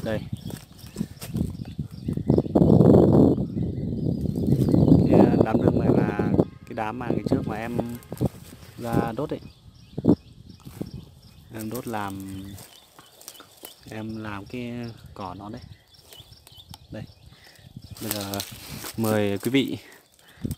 Đây. Cái đám nương này là cái đám mà ngày trước mà em ra đốt ấy. Em đốt em làm cái cỏ nó đấy. Đây. Bây giờ mời quý vị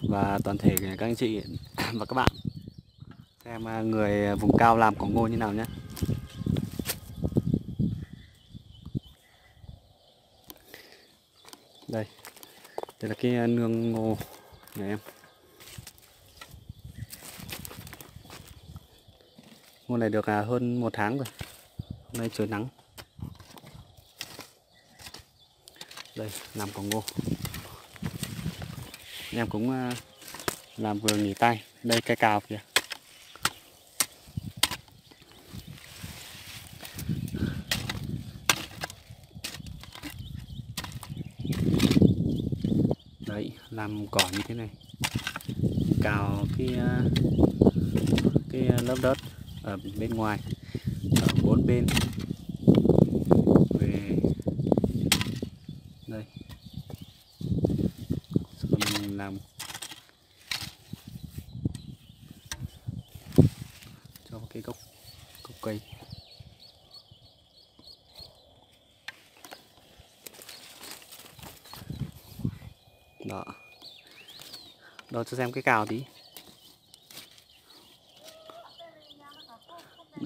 và toàn thể các anh chị và các bạn xem người vùng cao làm cỏ ngô như nào nhé. Đây là cái nương ngô nhà em. Ngô này được hơn 1 tháng rồi. Hôm nay trời nắng. Đây làm cỏ ngô. Em cũng làm vừa nghỉ tay. Đây cây cào kìa. Đấy, làm cỏ như thế này. Cào cái lớp đất ở bên ngoài, ở 4 bên về đây. Xong mình làm cho cái gốc cây. Đó. Đó cho xem cái cào tí.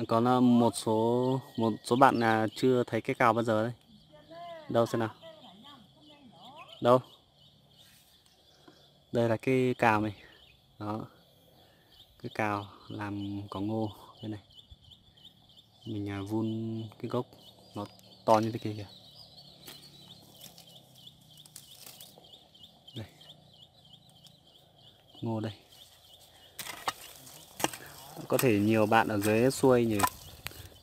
Có một số bạn chưa thấy cái cào bao giờ đấy. Đâu xem nào. Đâu? Đây là cái cào này. Đó. Cái cào làm cỏ ngô đây này. Mình vun cái gốc nó to như thế kia kìa. Đây. Ngô đây. Có thể nhiều bạn ở dưới xuôi nhỉ,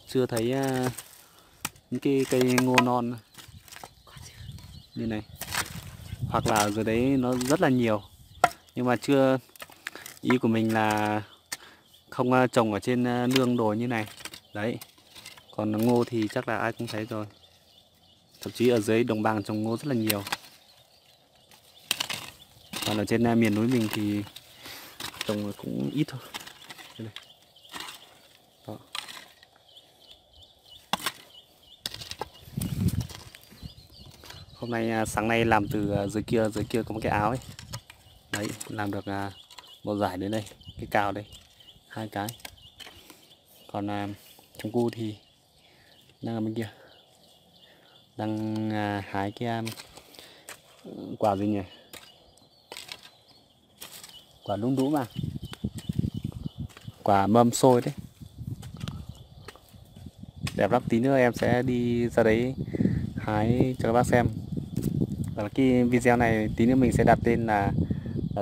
chưa thấy những cái cây ngô non như này, hoặc là ở dưới đấy nó rất là nhiều nhưng mà chưa. Ý của mình là không trồng ở trên nương đồi như này đấy. Còn ngô thì chắc là ai cũng thấy rồi, thậm chí ở dưới đồng bằng trồng ngô rất là nhiều. Còn ở trên miền núi mình thì trồng cũng ít thôi. Đây này. Đó. Hôm nay sáng nay làm từ dưới kia có một cái áo ấy. Đấy, làm được một giải đến đây, cái cào đây, 2 cái. Còn trong cu thì đang ở bên kia, đang hái cái quả gì nhỉ? Quả đúng đúng mà. Quả mâm xôi đấy. Đẹp lắm, tí nữa em sẽ đi ra đấy hái cho các bác xem. Và cái video này tí nữa mình sẽ đặt tên là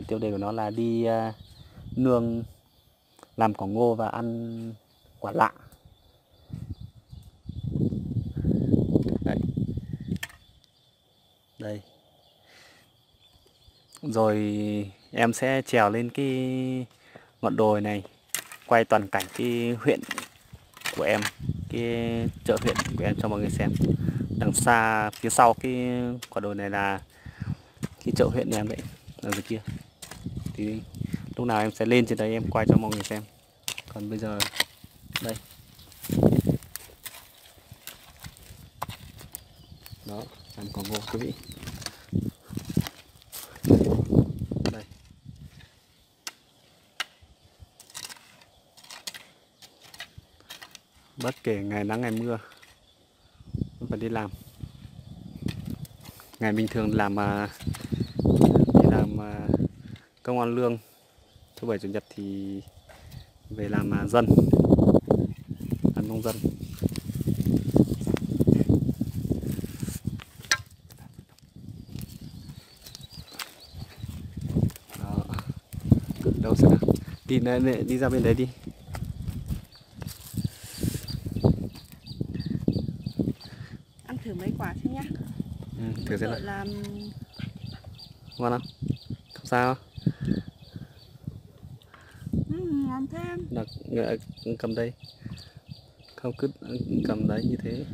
tiêu đề của nó là đi nương làm cỏ ngô và ăn quả lạ. Đấy. Đây. Rồi em sẽ trèo lên cái ngọn đồi này, quay toàn cảnh cái huyện của em, cái chợ huyện của em cho mọi người xem. Đằng xa phía sau cái quả đồi này là cái chợ huyện nhà em đấy, ở dưới kia. Thì lúc nào em sẽ lên trên đấy em quay cho mọi người xem. Còn bây giờ đây. Đó, làm cỏ ngô quý vị. Đây. Bất kể ngày nắng ngày mưa vẫn phải đi làm. Ngày bình thường đi làm công ăn lương, thứ bảy chủ nhật thì về làm dân, làm nông dân. Đó. Đâu xem nào, đi ra bên đấy đi. Ăn thử mấy quả xem nhá. Thử xem nào. Làm Ngon không? Không sao. ngon thêm. Cầm đây. Không, cứ cầm đấy như thế.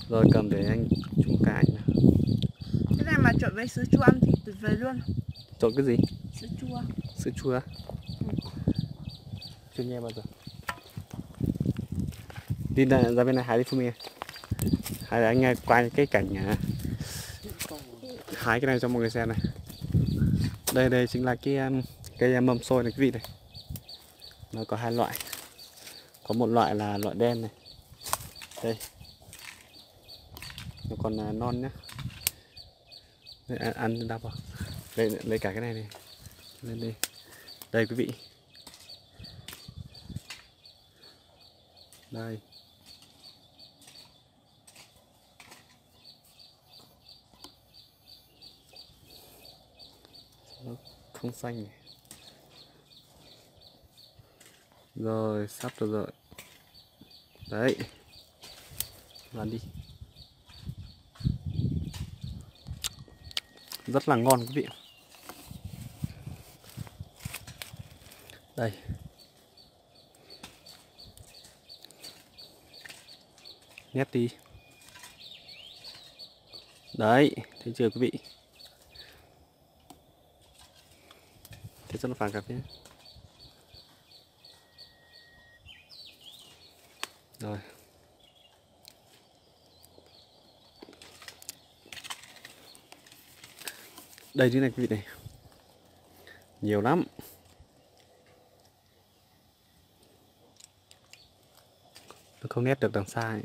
Rồi cầm để anh trúng cái nào. Cái này mà trộn với sữa chua ăn thì tuyệt vời luôn. Trộn cái gì? Sữa chua. Sữa chua. Chưa nghe bao giờ. Đi ra bên này hái đi Phương Minh. Hái để anh quay cái cảnh hái cái này cho mọi người xem này. Đây chính là cái mầm xôi này quý vị này. Nó có hai loại. Có một loại là loại đen này. Đây. Nó còn non nhá. Đây, ăn đắp vào. Đây, lấy cả cái này này. Lên đây. Đây quý vị. Đây. Nó không xanh này. Rồi, sắp được rồi. Đấy. Làm đi. Rất là ngon quý vị. Đây. Nhét đi. Đấy, thấy chưa quý vị? Thế cho nó phản cặp nhé. Rồi. Đây như này quý vị này. Nhiều lắm. Nó không nét được đằng xa ấy.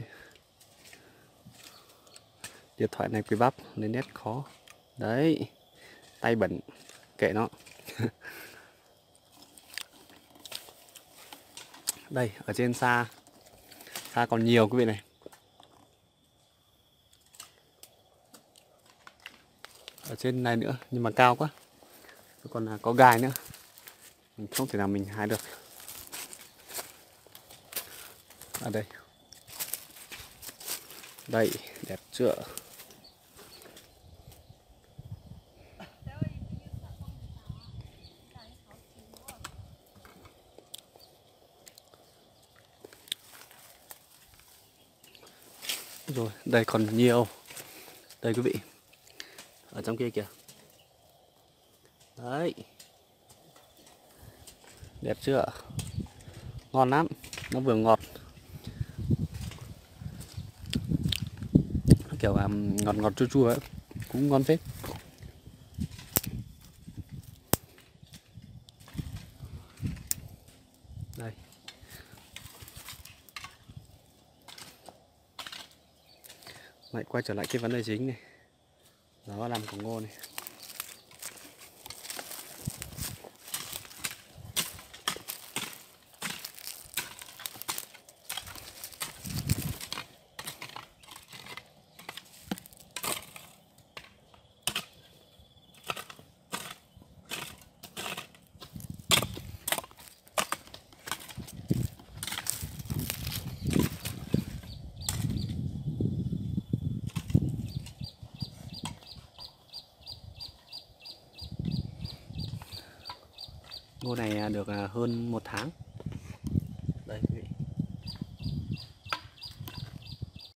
Điện thoại này quý bắp nên nét khó. Đấy. Tay bẩn. Kệ nó. Đây, ở trên xa còn nhiều quý vị này. Ở trên này nữa nhưng mà cao quá. Còn có gai nữa. Mình không thể nào mình hái được. Ở đây. Đây, đẹp chưa? Rồi, đây còn nhiều. Đây quý vị. Ở trong kia kìa. Đấy. Đẹp chưa? Ngon lắm. Nó vừa ngọt. Kiểu ngọt ngọt chua chua ấy. Cũng ngon phết. Đây. Lại quay trở lại cái vấn đề chính này. Đó là làm củ ngô này. Ngô này được hơn 1 tháng.